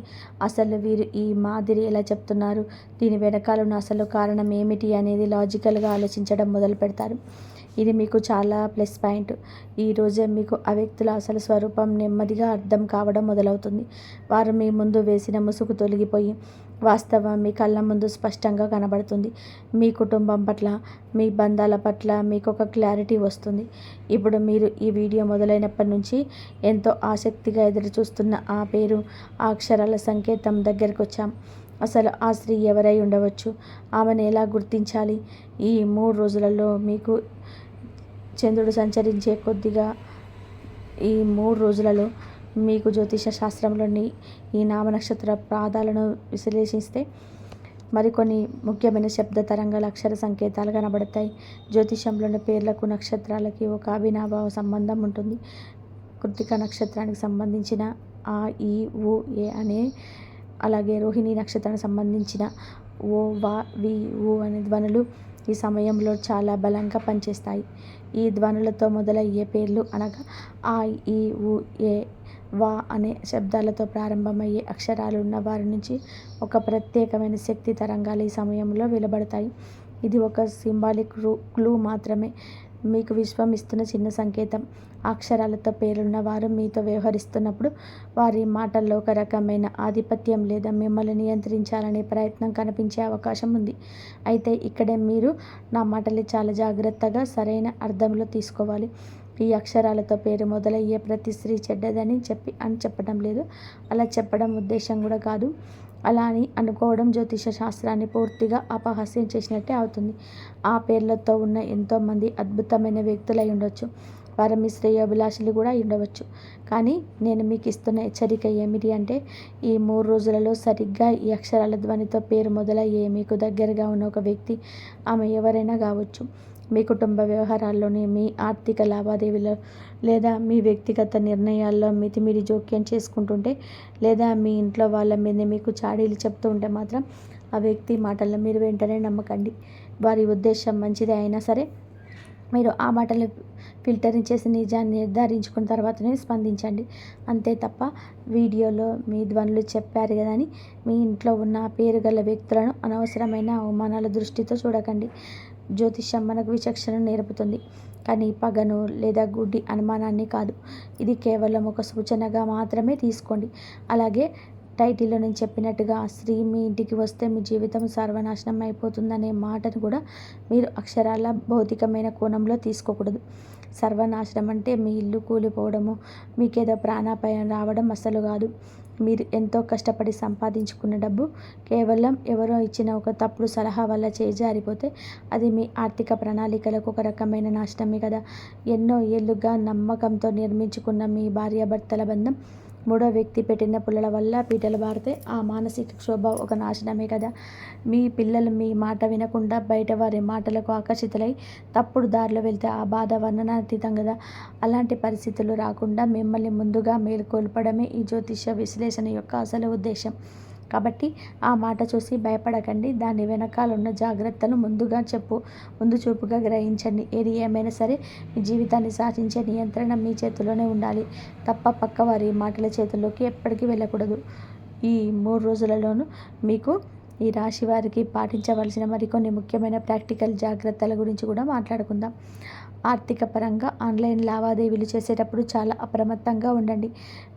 అసలు వీరు ఈ మాదిరి ఎలా చెప్తున్నారు, దీని వెనకాలన్న అసలు కారణం ఏమిటి అనేది లాజికల్గా ఆలోచించడం మొదలు పెడతారు. ఇది మీకు చాలా ప్లస్ పాయింట్. ఈరోజే మీకు ఆ వ్యక్తుల అసలు స్వరూపం నెమ్మదిగా అర్థం కావడం మొదలవుతుంది. వారు మీ ముందు వేసిన ముసుగు తొలగిపోయి వాస్తవం మీ కళ్ళ ముందు స్పష్టంగా కనబడుతుంది. మీ కుటుంబం పట్ల, మీ బంధాల పట్ల మీకు ఒక క్లారిటీ వస్తుంది. ఇప్పుడు మీరు ఈ వీడియో మొదలైనప్పటి నుంచి ఎంతో ఆసక్తిగా ఎదురు చూస్తున్న ఆ పేరు, ఆ అక్షరాల సంకేతం దగ్గరకు వచ్చాం. అసలు ఆ స్త్రీ ఎవరై ఉండవచ్చు? ఆమెను ఎలా గుర్తించాలి? ఈ 3 రోజులలో మీకు చంద్రుడు సంచరించే కొద్దిగా ఈ 3 రోజులలో మీకు జ్యోతిష శాస్త్రంలోని ఈ నామనక్షత్ర పాదాలను విశ్లేషిస్తే మరికొన్ని ముఖ్యమైన శబ్ద తరంగాల అక్షర సంకేతాలు కనబడతాయి. జ్యోతిషంలోని పేర్లకు నక్షత్రాలకి ఒక అవినాభావ సంబంధం ఉంటుంది. కృత్తిక నక్షత్రానికి సంబంధించిన ఆ, ఈ, ఊ, ఏ అనే, అలాగే రోహిణి నక్షత్రానికి సంబంధించిన ఓ, వా, వి, ఊ అనే ధ్వనులు ఈ సమయంలో చాలా బలంగా పనిచేస్తాయి. ఈ ధ్వనులతో మొదలయ్యే పేర్లు అనగా ఆ, ఈ, ఊ, ఏ, వా అనే శబ్దాలతో ప్రారంభమయ్యే అక్షరాలు ఉన్న వారి నుంచి ఒక ప్రత్యేకమైన శక్తి తరంగాలు ఈ సమయంలో వెలువడతాయి. ఇది ఒక సింబాలిక్ క్లూ మాత్రమే, మీకు విశ్వం ఇస్తున్న చిన్న సంకేతం. అక్షరాలతో పేరున్న వారు మీతో వ్యవహరిస్తున్నప్పుడు వారి మాటల్లో ఒక రకమైన ఆధిపత్యం లేదా మిమ్మల్ని నియంత్రించాలనే ప్రయత్నం కనిపించే అవకాశం ఉంది. అయితే ఇక్కడే మీరు నా మాటలు చాలా జాగ్రత్తగా సరైన అర్థంలో తీసుకోవాలి. ఈ అక్షరాలతో పేరు మొదలయ్యే ప్రతి స్త్రీ చెడ్డదని చెప్పడం లేదు. అలా చెప్పడం ఉద్దేశం కూడా కాదు. అలా అని అనుకోవడం జ్యోతిష శాస్త్రాన్ని పూర్తిగా అపహాస్యం చేసినట్టే అవుతుంది. ఆ పేర్లతో ఉన్న ఎంతోమంది అద్భుతమైన వ్యక్తులు అయి ఉండొచ్చు. వారు మీ శ్రేయోభిలాషులు కూడా అయి ఉండవచ్చు. కానీ నేను మీకు ఇస్తున్న హెచ్చరిక ఏమిటి అంటే, ఈ 3 రోజులలో సరిగ్గా ఈ అక్షరాల ధ్వనితో పేరు మొదలయ్యే మీకు దగ్గరగా ఉన్న ఒక వ్యక్తి, ఆమె ఎవరైనా కావచ్చు, మీ కుటుంబ వ్యవహారాల్లోని, మీ ఆర్థిక లావాదేవీలో లేదా మీ వ్యక్తిగత నిర్ణయాల్లో మితిమీరి జోక్యం చేసుకుంటుంటే, లేదా మీ ఇంట్లో వాళ్ళ మీద మీకు చాడీలు చెప్తూ ఉంటే మాత్రం ఆ వ్యక్తి మాటలను మీరు వెంటనే నమ్మకండి. వారి ఉద్దేశం మంచిదే అయినా సరే మీరు ఆ మాటలు ఫిల్టరింగ్ చేసి నిజాన్ని నిర్ధారించుకున్న తర్వాతనే స్పందించండి. అంతే తప్ప వీడియోలో మీ ధ్వనులు చెప్పారు కదా అని మీ ఇంట్లో ఉన్న పేరు గల వ్యక్తులను అనవసరమైన అవమానాల దృష్టితో చూడకండి. జ్యోతిష్యం మనకు విచక్షణ నేర్పుతుంది, కానీ పగను లేదా గుడ్డి అనుమానాన్ని కాదు. ఇది కేవలం ఒక సూచనగా మాత్రమే తీసుకోండి. అలాగే టైటిల్లో నేను చెప్పినట్టుగా ఆ స్త్రీ మీ ఇంటికి వస్తే మీ జీవితం సర్వనాశనం అయిపోతుందనే మాటను కూడా మీరు అక్షరాల భౌతికమైన కోణంలో తీసుకోకూడదు. సర్వనాశనం అంటే మీ ఇల్లు కూలిపోవడము, మీకేదో ప్రాణాపాయం రావడం అస్సలు కాదు. మీరు ఎంతో కష్టపడి సంపాదించుకున్న డబ్బు కేవలం ఎవరో ఇచ్చిన ఒక తప్పుడు సలహా వల్ల చేజారిపోతే అది మీ ఆర్థిక ప్రణాళికలకు ఒక రకమైన నాశనమే కదా. ఎన్నో ఏళ్ళుగా నమ్మకంతో నిర్మించుకున్న మీ భార్యాభర్తల బంధం మూడో వ్యక్తి పెట్టిన పుల్లల వల్ల పీటలు బారితే ఆ మానసిక క్షోభ ఒక నాశనమే కదా. మీ పిల్లలు మీ మాట వినకుండా బయట వారి మాటలకు ఆకర్షితులై తప్పుడు దారిలో వెళ్తే ఆ బాధ వర్ణనాతీతం కదా. అలాంటి పరిస్థితులు రాకుండా మిమ్మల్ని ముందుగా మేల్కొల్పడమే ఈ జ్యోతిష విశ్లేషణ యొక్క అసలు ఉద్దేశం. కాబట్టి ఆ మాట చూసి భయపడకండి. దాని వెనకాల ఉన్న జాగ్రత్తలు ముందు చూపుగా గ్రహించండి. ఏది ఏమైనా సరే మీ జీవితాన్ని శాసించే నియంత్రణ మీ చేతిలోనే ఉండాలి తప్ప పక్క వారి మాటల చేతుల్లోకి ఎప్పటికీ వెళ్ళకూడదు. ఈ 3 రోజులలోనూ మీకు ఈ రాశి వారికి పాటించవలసిన మరికొన్ని ముఖ్యమైన ప్రాక్టికల్ జాగ్రత్తల గురించి కూడా మాట్లాడుకుందాం. ఆర్థిక పరంగా ఆన్లైన్ లావాదేవీలు చేసేటప్పుడు చాలా అప్రమత్తంగా ఉండండి.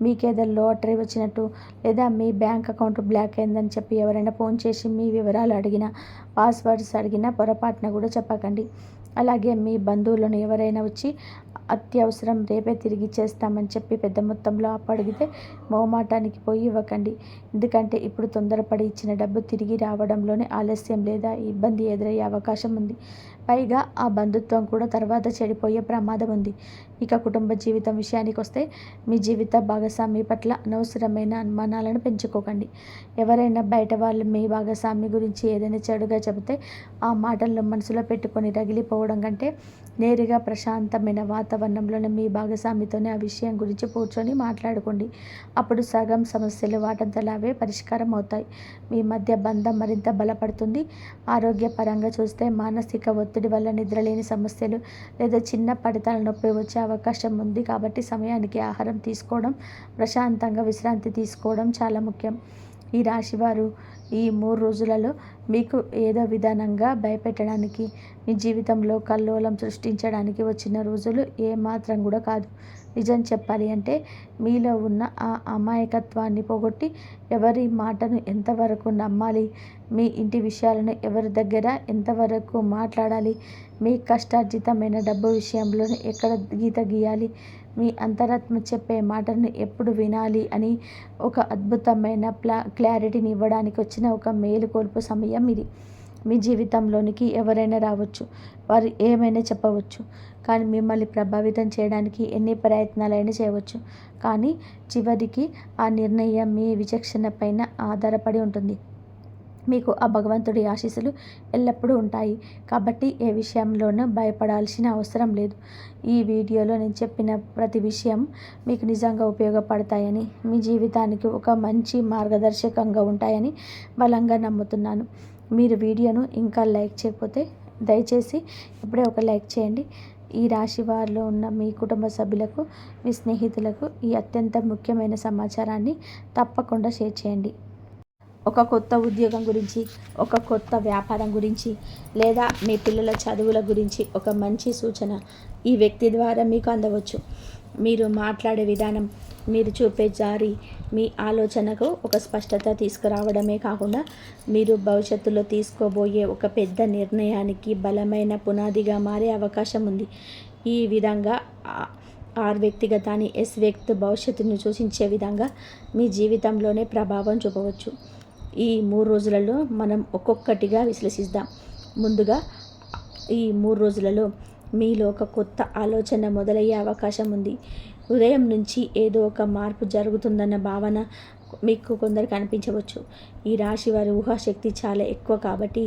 మీకేదో లాటరీ వచ్చినట్టు లేదా మీ బ్యాంక్ అకౌంట్ బ్లాక్ అయిందని చెప్పి ఎవరైనా ఫోన్ చేసి మీ వివరాలు అడిగినా, పాస్వర్డ్స్ అడిగినా పొరపాటున కూడా చెప్పకండి. అలాగే మీ బంధువులను ఎవరైనా వచ్చి అత్యవసరం రేపే తిరిగి ఇచ్చేస్తామని చెప్పి పెద్ద మొత్తంలో అప్పు అడిగితే మొహమాటానికి పోయి ఇవ్వకండి. ఎందుకంటే ఇప్పుడు తొందరపడి ఇచ్చిన డబ్బు తిరిగి రావడంలోనే ఆలస్యం లేదా ఇబ్బంది ఎదురయ్యే అవకాశం ఉంది. పైగా ఆ బంధుత్వం కూడా తర్వాత చెడిపోయే ప్రమాదం ఉంది. ఇక కుటుంబ జీవితం విషయానికి వస్తే మీ జీవిత భాగస్వామి పట్ల అనవసరమైన అనుమానాలను పెంచుకోకండి. ఎవరైనా బయట వాళ్ళు మీ భాగస్వామి గురించి ఏదైనా చెడుగా చెబితే ఆ మాటలను మనసులో పెట్టుకొని రగిలిపోవడం కంటే నేరుగా ప్రశాంతమైన వాతావరణంలోనే మీ భాగస్వామితోనే ఆ విషయం గురించి కూర్చొని మాట్లాడుకోండి. అప్పుడు సగం సమస్యలు వాటంతలావే పరిష్కారం అవుతాయి. మీ మధ్య బంధం మరింత బలపడుతుంది. ఆరోగ్యపరంగా చూస్తే మానసిక ఒత్తిడి వల్ల నిద్రలేని సమస్యలు లేదా చిన్న పడితల నొప్పి వచ్చే అవకాశం ఉంది. కాబట్టి సమయానికి ఆహారం తీసుకోవడం, ప్రశాంతంగా విశ్రాంతి తీసుకోవడం చాలా ముఖ్యం. ఈ రాశివారు ఈ 3 రోజులలో మీకు ఏదో విధానంగా భయపెట్టడానికి, మీ జీవితంలో కల్లోలం సృష్టించడానికి వచ్చిన రోజులు ఏమాత్రం కూడా కాదు. నిజం చెప్పాలి అంటే మీలో ఉన్న ఆ అమాయకత్వాన్ని పోగొట్టి ఎవరి మాటను ఎంతవరకు నమ్మాలి, మీ ఇంటి విషయాలను ఎవరి దగ్గర ఎంతవరకు మాట్లాడాలి, మీ కష్టార్జితమైన డబ్బు విషయంలో ఎక్కడ గీత గీయాలి, మీ అంతరాత్మ చెప్పే మాటలను ఎప్పుడు వినాలి అని ఒక అద్భుతమైన క్లారిటీని ఇవ్వడానికి వచ్చిన ఒక మేలుకొల్పు సమయం ఇది. మీ జీవితంలోనికి ఎవరైనా రావచ్చు, వారు ఏమైనా చెప్పవచ్చు, కానీ మిమ్మల్ని ప్రభావితం చేయడానికి ఎన్ని ప్రయత్నాలైనా చేయవచ్చు. కానీ చివరికి ఆ నిర్ణయం మీ విచక్షణ పైన ఆధారపడి ఉంటుంది. మీకు ఆ భగవంతుడి ఆశీస్సులు ఎల్లప్పుడూ ఉంటాయి. కాబట్టి ఏ విషయంలోనూ భయపడాల్సిన అవసరం లేదు. ఈ వీడియోలో నేను చెప్పిన ప్రతి విషయం మీకు నిజంగా ఉపయోగపడతాయని, మీ జీవితానికి ఒక మంచి మార్గదర్శకంగా ఉంటాయని బలంగా నమ్ముతున్నాను. మీరు వీడియోను ఇంకా లైక్ చేయకపోతే దయచేసి ఇప్పుడే ఒక లైక్ చేయండి. ఈ రాశి వారిలో ఉన్న మీ కుటుంబ సభ్యులకు, మీ స్నేహితులకు ఈ అత్యంత ముఖ్యమైన సమాచారాన్ని తప్పకుండా షేర్ చేయండి. ఒక కొత్త ఉద్యోగం గురించి, ఒక కొత్త వ్యాపారం గురించి, లేదా మీ పిల్లల చదువుల గురించి ఒక మంచి సూచన ఈ వ్యక్తి ద్వారా మీకు అందవచ్చు. మీరు మాట్లాడే విధానం, మీరు చూపే జారి మీ ఆలోచనకు ఒక స్పష్టత తీసుకురావడమే కాకుండా మీరు భవిష్యత్తులో తీసుకోబోయే ఒక పెద్ద నిర్ణయానికి బలమైన పునాదిగా మారే అవకాశం ఉంది. ఈ విధంగా ఆర్ వ్యక్తిగతాన్ని ఎస్ వ్యక్తి భవిష్యత్తును సూచించే విధంగా మీ జీవితంలోనే ప్రభావం చూపవచ్చు. ఈ 3 రోజులలో మనం ఒక్కొక్కటిగా విశ్లేషిద్దాం. ముందుగా ఈ 3 రోజులలో మీలో ఒక కొత్త ఆలోచన మొదలయ్యే అవకాశం ఉంది. ఉదయం నుంచి ఏదో ఒక మార్పు జరుగుతుందన్న భావన మీకు కొందరికి అనిపించవచ్చు. ఈ రాశి వారి ఊహాశక్తి చాలా ఎక్కువ కాబట్టి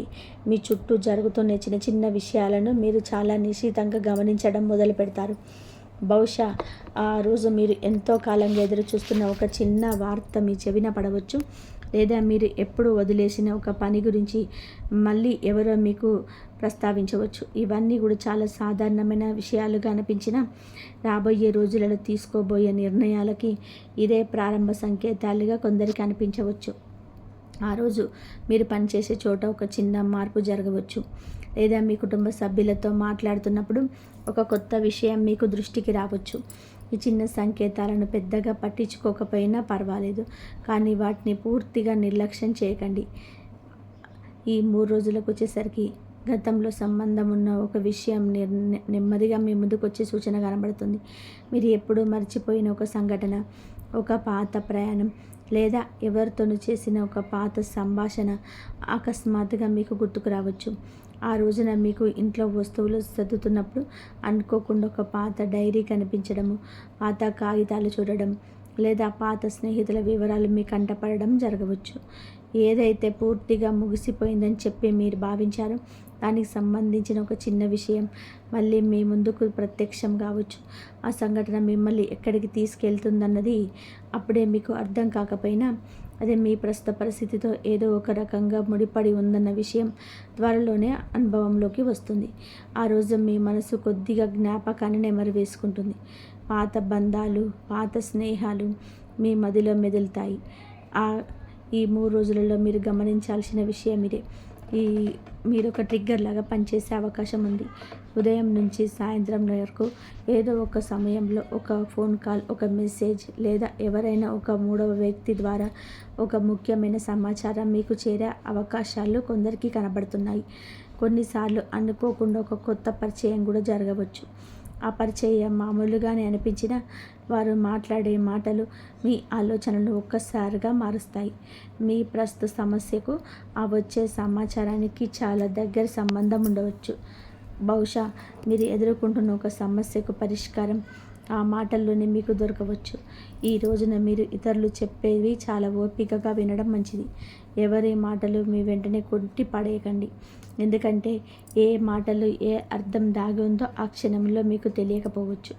మీ చుట్టూ జరుగుతున్న చిన్న చిన్న విషయాలను మీరు చాలా నిశితంగా గమనించడం మొదలు పెడతారు. బహుశా ఆ రోజు మీరు ఎంతో కాలంగా ఎదురు చూస్తున్న ఒక చిన్న వార్త మీ చెవిన పడవచ్చు, లేదా మీరు ఎప్పుడు వదిలేసిన ఒక పని గురించి మళ్ళీ ఎవరో మీకు ప్రస్తావించవచ్చు. ఇవన్నీ కూడా చాలా సాధారణమైన విషయాలుగా అనిపించిన రాబోయే రోజులలో తీసుకోబోయే నిర్ణయాలకి ఇదే ప్రారంభ సంకేతాలుగా కొందరికి అనిపించవచ్చు. ఆ రోజు మీరు పనిచేసే చోట ఒక చిన్న మార్పు జరగవచ్చు, లేదా మీ కుటుంబ సభ్యులతో మాట్లాడుతున్నప్పుడు ఒక కొత్త విషయం మీకు దృష్టికి రావచ్చు. ఈ చిన్న సంకేతాలను పెద్దగా పట్టించుకోకపోయినా పర్వాలేదు, కానీ వాటిని పూర్తిగా నిర్లక్ష్యం చేయకండి. ఈ 3 రోజులకు వచ్చేసరికి గతంలో సంబంధం ఉన్న ఒక విషయం నెమ్మదిగా మీ ముందుకు వచ్చే సూచన కనబడుతుంది. మీరు ఎప్పుడూ మర్చిపోయిన ఒక సంఘటన, ఒక పాత ప్రయాణం, లేదా ఎవరితోనూ చేసిన ఒక పాత సంభాషణ అకస్మాత్తుగా మీకు గుర్తుకు రావచ్చు. ఆ రోజున మీకు ఇంట్లో వస్తువులు సర్దుతున్నప్పుడు అనుకోకుండా ఒక పాత డైరీ కనిపించడము, పాత కాగితాలు చూడడం, లేదా పాత స్నేహితుల వివరాలు మీ కంటపడడం జరగవచ్చు. ఏదైతే పూర్తిగా ముగిసిపోయిందని చెప్పి మీరు భావించారో దానికి సంబంధించిన ఒక చిన్న విషయం మళ్ళీ మీ ముందుకు ప్రత్యక్షం కావచ్చు. ఆ సంఘటన మిమ్మల్ని ఎక్కడికి తీసుకెళ్తుందన్నది అప్పుడే మీకు అర్థం కాకపోయినా అదే మీ ప్రస్తుత పరిస్థితితో ఏదో ఒక రకంగా ముడిపడి ఉందన్న విషయం త్వరలోనే అనుభవంలోకి వస్తుంది. ఆ రోజు మీ మనసు కొద్దిగా జ్ఞాపకాన్ని నెమరు వేసుకుంటుంది. పాత బంధాలు, పాత స్నేహాలు మీ మదిలో మెదులుతాయి. ఈ 3 రోజులలో మీరు గమనించాల్సిన విషయం ఇదే. మీరు ఒక ట్రిగ్గర్ లాగా పనిచేసే అవకాశం ఉంది. ఉదయం నుంచి సాయంత్రం వరకు ఏదో ఒక సమయంలో ఒక ఫోన్ కాల్, ఒక మెసేజ్, లేదా ఎవరైనా ఒక 3వ వ్యక్తి ద్వారా ఒక ముఖ్యమైన సమాచారం మీకు చేరే అవకాశాలు కొందరికి కనబడుతున్నాయి. కొన్నిసార్లు అనుకోకుండా ఒక కొత్త పరిచయం కూడా జరగవచ్చు. ఆ పరిచయం మామూలుగానే అనిపించినా వారు మాట్లాడే మాటలు మీ ఆలోచనలు ఒక్కసారిగా మారుస్తాయి. మీ ప్రస్తుత సమస్యకు ఆ వచ్చే సమాచారానికి చాలా దగ్గర సంబంధం ఉండవచ్చు. బహుశా మీరు ఎదుర్కొంటున్న ఒక సమస్యకు పరిష్కారం ఆ మాటల్లోనే మీకు దొరకవచ్చు. ఈ రోజున మీరు ఇతరులు చెప్పేవి చాలా ఓపికగా వినడం మంచిది. ఎవరి మాటలు మీ వెంటనే కొట్టి పడేయకండి. ఎందుకంటే ఏ మాటలు ఏ అర్థం దాగి ఉందో ఆ క్షణంలో మీకు తెలియకపోవచ్చు.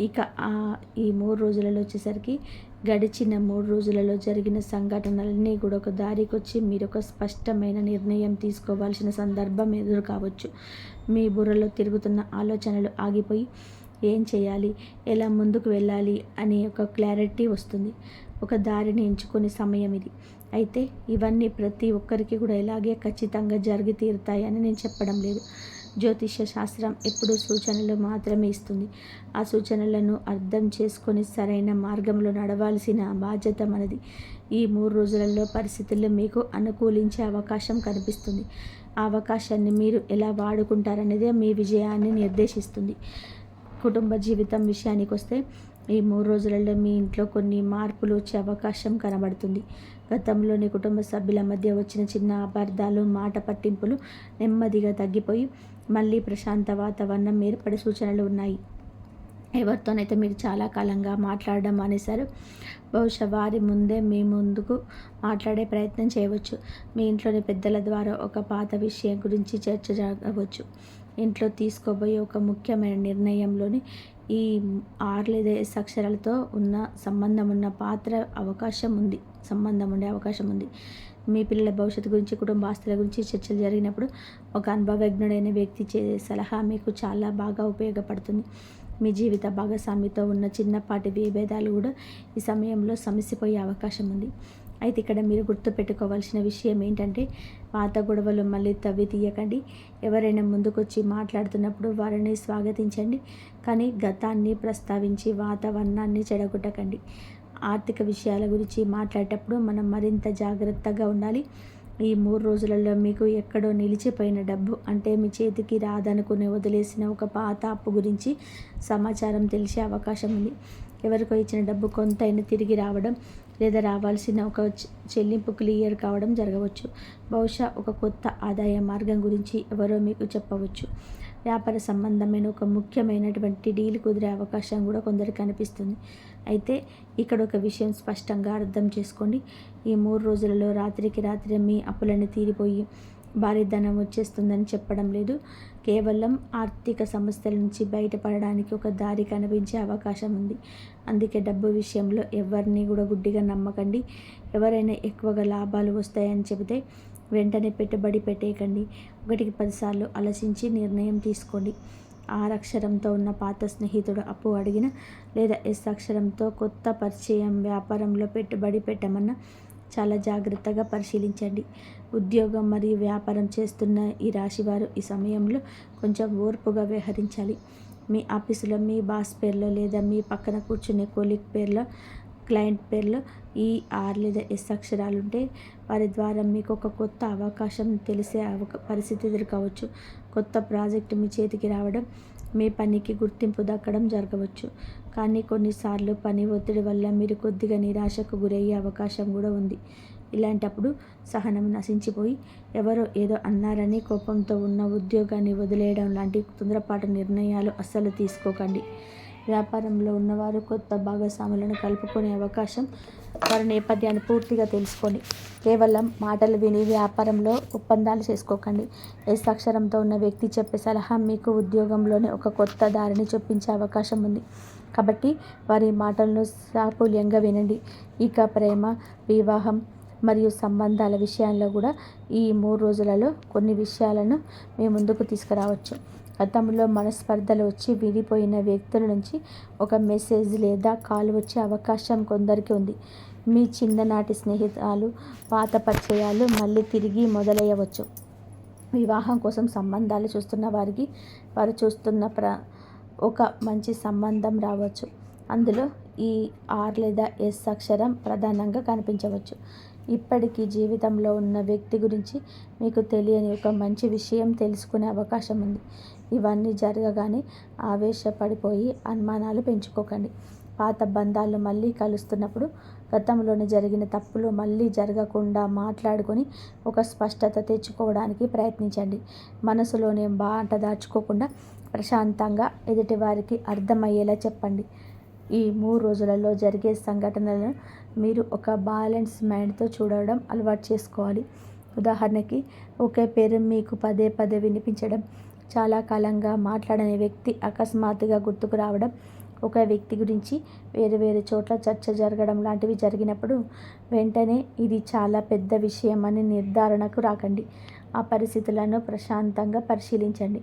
ఇక ఈ 3 రోజులలో వచ్చేసరికి గడిచిన 3 రోజులలో జరిగిన సంఘటనలన్నీ కూడా ఒక దారికొచ్చి మీరు ఒక స్పష్టమైన నిర్ణయం తీసుకోవాల్సిన సందర్భం ఎదురు కావచ్చు. మీ బుర్రలో తిరుగుతున్న ఆలోచనలు ఆగిపోయి ఏం చేయాలి, ఎలా ముందుకు వెళ్ళాలి అనే ఒక క్లారిటీ వస్తుంది. ఒక దారిని ఎంచుకునే సమయం ఇది. అయితే ఇవన్నీ ప్రతి ఒక్కరికి కూడా ఇలాగే ఖచ్చితంగా జరిగి తీరుతాయని నేను చెప్పడం లేదు. జ్యోతిష్య శాస్త్రం ఎప్పుడూ సూచనలు మాత్రమే ఇస్తుంది. ఆ సూచనలను అర్థం చేసుకొని సరైన మార్గంలో నడవాల్సిన బాధ్యత మనది. ఈ 3 రోజులలో పరిస్థితులు మీకు అనుకూలించే అవకాశం కనిపిస్తుంది. ఆ అవకాశాన్ని మీరు ఎలా వాడుకుంటారనేదే మీ విజయాన్ని నిర్దేశిస్తుంది. కుటుంబ జీవితం విషయానికి వస్తే ఈ 3 రోజులలో మీ ఇంట్లో కొన్ని మార్పులు వచ్చే అవకాశం కనబడుతుంది. గతంలోని కుటుంబ సభ్యుల మధ్య వచ్చిన చిన్న అపార్థాలు, మాట పట్టింపులు నెమ్మదిగా తగ్గిపోయి మళ్ళీ ప్రశాంత వాతావరణం ఏర్పడే సూచనలు ఉన్నాయి. ఎవరితోనైతే మీరు చాలా కాలంగా మాట్లాడడం మానేశారు, బహుశా వారి ముందే మీ ముందుకు మాట్లాడే ప్రయత్నం చేయవచ్చు. మీ ఇంట్లోని పెద్దల ద్వారా ఒక పాత విషయం గురించి చర్చ జరగవచ్చు. ఇంట్లో తీసుకోబోయే ఒక ముఖ్యమైన నిర్ణయంలోని ఈ 6 లేదా S అక్షరాలతో సంబంధం ఉండే అవకాశం ఉంది. మీ పిల్లల భవిష్యత్తు గురించి, కుటుంబ ఆస్తుల గురించి చర్చలు జరిగినప్పుడు ఒక అనుభవజ్ఞుడైన వ్యక్తి సలహా మీకు చాలా బాగా ఉపయోగపడుతుంది. మీ జీవిత భాగస్వామితో ఉన్న చిన్నపాటి విభేదాలు కూడా ఈ సమయంలో సమసిపోయే అవకాశం ఉంది. అయితే ఇక్కడ మీరు గుర్తుపెట్టుకోవాల్సిన విషయం ఏంటంటే, పాత గొడవలు మళ్ళీ తవ్వి తీయకండి. ఎవరైనా ముందుకొచ్చి మాట్లాడుతున్నప్పుడు వారిని స్వాగతించండి, కానీ గతాన్ని ప్రస్తావించి వాతావరణాన్ని చెడగొట్టకండి. ఆర్థిక విషయాల గురించి మాట్లాడేటప్పుడు మనం మరింత జాగ్రత్తగా ఉండాలి. ఈ 3 రోజులలో మీకు ఎక్కడో నిలిచిపోయిన డబ్బు, అంటే మీ చేతికి రాదనుకుని వదిలేసిన ఒక పాత అప్పు గురించి సమాచారం తెలిసే అవకాశం ఉంది. ఎవరికో ఇచ్చిన డబ్బు కొంతైనా తిరిగి రావడం, లేదా రావాల్సిన ఒక చెల్లింపు క్లియర్ కావడం జరగవచ్చు. బహుశా ఒక కొత్త ఆదాయ మార్గం గురించి ఎవరో మీకు చెప్పవచ్చు. వ్యాపార సంబంధమైన ఒక ముఖ్యమైనటువంటి డీల్ కుదిరే అవకాశం కూడా కొందరికి కనిపిస్తుంది. అయితే ఇక్కడ ఒక విషయం స్పష్టంగా అర్థం చేసుకోండి. ఈ 3 రోజులలో రాత్రికి రాత్రి మీ అప్పులన్నీ తీరిపోయి భారీ ధనం వచ్చేస్తుందని చెప్పడం లేదు. కేవలం ఆర్థిక సమస్యల నుంచి బయటపడడానికి ఒక దారి కనిపించే అవకాశం ఉంది. అందుకే డబ్బు విషయంలో ఎవరిని కూడా గుడ్డిగా నమ్మకండి. ఎవరైనా ఎక్కువగా లాభాలు వస్తాయని చెబితే వెంటనే పెట్టుబడి పెట్టేయకండి. 1కి 10 సార్లు ఆలోచించి నిర్ణయం తీసుకోండి. R అక్షరంతో ఉన్న పాత స్నేహితుడు అప్పు అడిగిన, లేదా S అక్షరంతో కొత్త పరిచయం వ్యాపారంలో పెట్టుబడి పెట్టమన్నా చాలా జాగ్రత్తగా పరిశీలించండి. ఉద్యోగం మరియు వ్యాపారం చేస్తున్న ఈ రాశివారు ఈ సమయంలో కొంచెం ఓర్పుగా వ్యవహరించాలి. మీ ఆఫీసులో మీ బాస్ పేరులో, లేదా మీ పక్కన కూర్చునే కొలీగ్ పేరులో, క్లయింట్ పేరులో ఈ R లేదా S అక్షరాలు ఉంటే వారి ద్వారా మీకు ఒక కొత్త అవకాశం తెలిసే పరిస్థితి ఎదుర్కోవచ్చు. కొత్త ప్రాజెక్టు మీ చేతికి రావడం, మీ పనికి గుర్తింపు దక్కడం జరగవచ్చు. కానీ కొన్నిసార్లు పని ఒత్తిడి వల్ల మీరు కొద్దిగా నిరాశకు గురయ్యే అవకాశం కూడా ఉంది. ఇలాంటప్పుడు సహనం నశించిపోయి ఎవరో ఏదో అన్నారని కోపంతో ఉన్న ఉద్యోగాన్ని వదిలేయడం లాంటి తొందరపాటు నిర్ణయాలు అస్సలు తీసుకోకండి. వ్యాపారంలో ఉన్నవారు కొత్త భాగస్వాములను కలుపుకునే అవకాశం, వారి నేపథ్యాన్ని పూర్తిగా తెలుసుకోండి. కేవలం మాటలు విని వ్యాపారంలో ఒప్పందాలు చేసుకోకండి. S అక్షరంతో ఉన్న వ్యక్తి చెప్పే సలహా మీకు ఉద్యోగంలోనే ఒక కొత్త దారిని చూపించే అవకాశం ఉంది. కాబట్టి వారి మాటలను సాకుల్యంగా వినండి. ఇక ప్రేమ, వివాహం మరియు సంబంధాల విషయాల్లో కూడా ఈ 3 రోజులలో కొన్ని విషయాలను మీ ముందుకు తీసుకురావచ్చు. గతంలో మనస్పర్ధలు వచ్చి విడిపోయిన వ్యక్తుల నుంచి ఒక మెసేజ్ లేదా కాల్ వచ్చే అవకాశం కొందరికి ఉంది. మీ చిన్ననాటి స్నేహితులు, పాత పరిచయాలు మళ్ళీ తిరిగి మొదలయ్యవచ్చు. వివాహం కోసం సంబంధాలు చూస్తున్న వారికి వారు చూస్తున్న ఒక మంచి సంబంధం రావచ్చు. అందులో ఈ R లేదా S అక్షరం ప్రధానంగా కనిపించవచ్చు. ఇప్పటికీ జీవితంలో ఉన్న వ్యక్తి గురించి మీకు తెలియని ఒక మంచి విషయం తెలుసుకునే అవకాశం ఉంది. ఇవన్నీ జరగగానే ఆవేశపడిపోయి అనుమానాలు పెంచుకోకండి. పాత బంధాలు మళ్ళీ కలుస్తున్నప్పుడు గతంలోనే జరిగిన తప్పులు మళ్ళీ జరగకుండా మాట్లాడుకొని ఒక స్పష్టత తెచ్చుకోవడానికి ప్రయత్నించండి. మనసులోనే బాట దాచుకోకుండా ప్రశాంతంగా ఎదుటివారికి అర్థమయ్యేలా చెప్పండి. ఈ 3 రోజులలో జరిగే సంఘటనలను మీరు ఒక బ్యాలెన్స్ మైండ్తో చూడడం అలవాటు చేసుకోవాలి. ఉదాహరణకి, ఒకే పేరు మీకు పదే పదే వినిపించడం, చాలా కాలంగా మాట్లాడని వ్యక్తి అకస్మాత్తుగా గుర్తుకు రావడం, ఒక వ్యక్తి గురించి వేరు వేరు చోట్ల చర్చ జరగడం లాంటివి జరిగినప్పుడు వెంటనే ఇది చాలా పెద్ద విషయం అని నిర్ధారణకు రాకండి. ఆ పరిస్థితులను ప్రశాంతంగా పరిశీలించండి.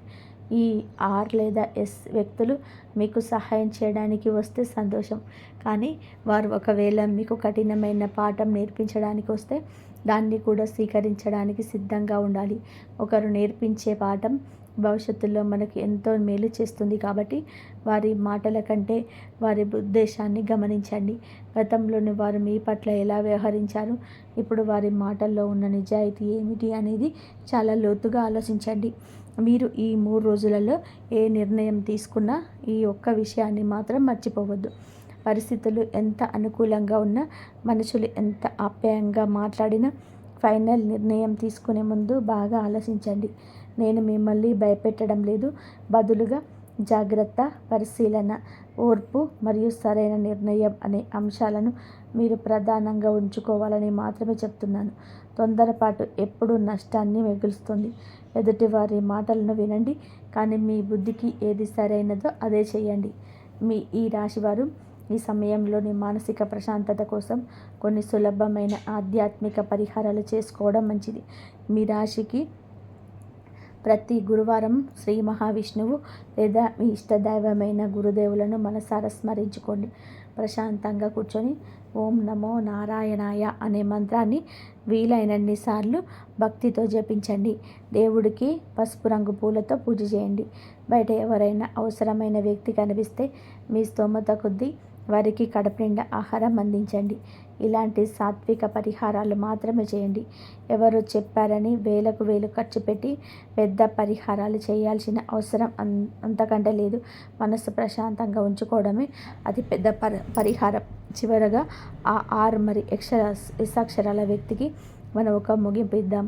ఈ ఆర్ లేదా ఎస్ వ్యక్తులు మీకు సహాయం చేయడానికి వస్తే సంతోషం, కానీ వారు ఒకవేళ మీకు కఠినమైన పాఠం నేర్పించడానికి వస్తే దాన్ని కూడా స్వీకరించడానికి సిద్ధంగా ఉండాలి. ఒకరు నేర్పించే పాఠం భవిష్యత్తులో మనకు ఎంతో మేలు చేస్తుంది కాబట్టి వారి మాటల కంటే వారి ఉద్దేశాన్ని గమనించండి. గతంలోని వారు మీ పట్ల ఎలా వ్యవహరించారు, ఇప్పుడు వారి మాటల్లో ఉన్న నిజాయితీ ఏమిటి అనేది చాలా లోతుగా ఆలోచించండి. మీరు ఈ 3 రోజులలో ఏ నిర్ణయం తీసుకున్నా ఈ ఒక్క విషయాన్ని మాత్రం మర్చిపోవద్దు. పరిస్థితులు ఎంత అనుకూలంగా ఉన్నా, మనుషులు ఎంత ఆప్యాయంగా మాట్లాడినా ఫైనల్ నిర్ణయం తీసుకునే ముందు బాగా ఆలోచించండి. నేను మిమ్మల్ని భయపెట్టడం లేదు, బదులుగా జాగ్రత్త, పరిశీలన, ఓర్పు మరియు సరైన నిర్ణయం అనే అంశాలను మీరు ప్రధానంగా ఉంచుకోవాలని మాత్రమే చెప్తున్నాను. తొందరపాటు ఎప్పుడూ నష్టాన్ని మిగులుస్తుంది. ఎదుటివారి మాటలను వినండి, కానీ మీ బుద్ధికి ఏది సరైనదో అదే చేయండి. ఈ రాశివారు ఈ సమయంలోని మానసిక ప్రశాంతత కోసం కొన్ని సులభమైన ఆధ్యాత్మిక పరిహారాలు చేసుకోవడం మంచిది. మీ రాశికి ప్రతి గురువారం శ్రీ మహావిష్ణువు లేదా మీ ఇష్టదైవమైన గురుదేవులను మనసారా స్మరించుకోండి. ప్రశాంతంగా కూర్చొని ఓం నమో నారాయణాయ అనే మంత్రాన్ని వీలైనన్ని సార్లు భక్తితో జపించండి. దేవుడికి పసుపు రంగు పూలతో పూజ చేయండి. బయట ఎవరైనా అవసరమైన వ్యక్తి కనిపిస్తే మీ స్తోమత కొద్దీ వారికి కడుపు నిండా ఆహారం అందించండి. ఇలాంటి సాత్విక పరిహారాలు మాత్రమే చేయండి. ఎవరో చెప్పారని వేలకు వేలు ఖర్చు పెట్టి పెద్ద పరిహారాలు చేయాల్సిన అవసరం అంతకంటే లేదు. మనసు ప్రశాంతంగా ఉంచుకోవడమే అతి పెద్ద పరిహారం. చివరగా ఆ ఆర్ మరి ఎస్ అక్షరాల వ్యక్తికి మనం ఒక ముగింపు ఇద్దాం.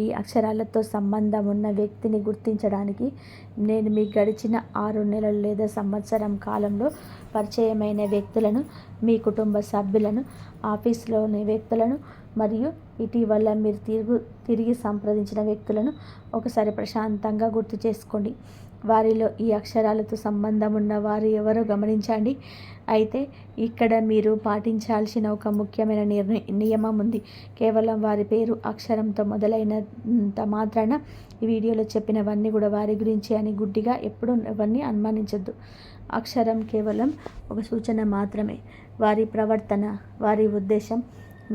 ఈ అక్షరాలతో సంబంధం ఉన్న వ్యక్తిని గుర్తించడానికి నేను మీ గడిచిన 6 నెలలు లేదా సంవత్సరం కాలంలో పరిచయమైన వ్యక్తులను, మీ కుటుంబ సభ్యులను, ఆఫీసులోని వ్యక్తులను మరియు ఇటీవల మీరు తిరిగి సంప్రదించిన వ్యక్తులను ఒకసారి ప్రశాంతంగా గుర్తు చేసుకోండి. వారిలో ఈ అక్షరాలతో సంబంధం ఉన్న వారు ఎవరో గమనించండి. అయితే ఇక్కడ మీరు పాటించాల్సిన ఒక ముఖ్యమైన నియమం ఉంది. కేవలం వారి పేరు అక్షరంతో మొదలైనంత మాత్రాన ఈ వీడియోలో చెప్పినవన్నీ కూడా వారి గురించి అని గుడ్డిగా ఎప్పుడూ ఎవరిని అనుమానించొద్దు. అక్షరం కేవలం ఒక సూచన మాత్రమే. వారి ప్రవర్తన, వారి ఉద్దేశం,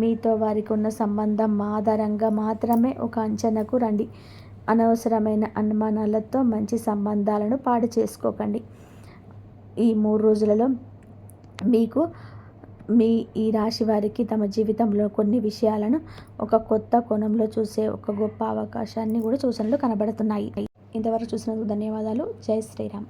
మీతో వారికి ఉన్న సంబంధం ఆధారంగా మాత్రమే ఒక అంచనాకు రండి. అనవసరమైన అనుమానాలతో మంచి సంబంధాలను పాడు చేసుకోకండి. ఈ 3 రోజులలో మీకు ఈ రాశి వారికి తమ జీవితంలో కొన్ని విషయాలను ఒక కొత్త కోణంలో చూసే ఒక గొప్ప అవకాశాన్ని కూడా సూచనలు కనబడుతున్నాయి. ఇంతవరకు చూసినందుకు ధన్యవాదాలు. జై శ్రీరామ్.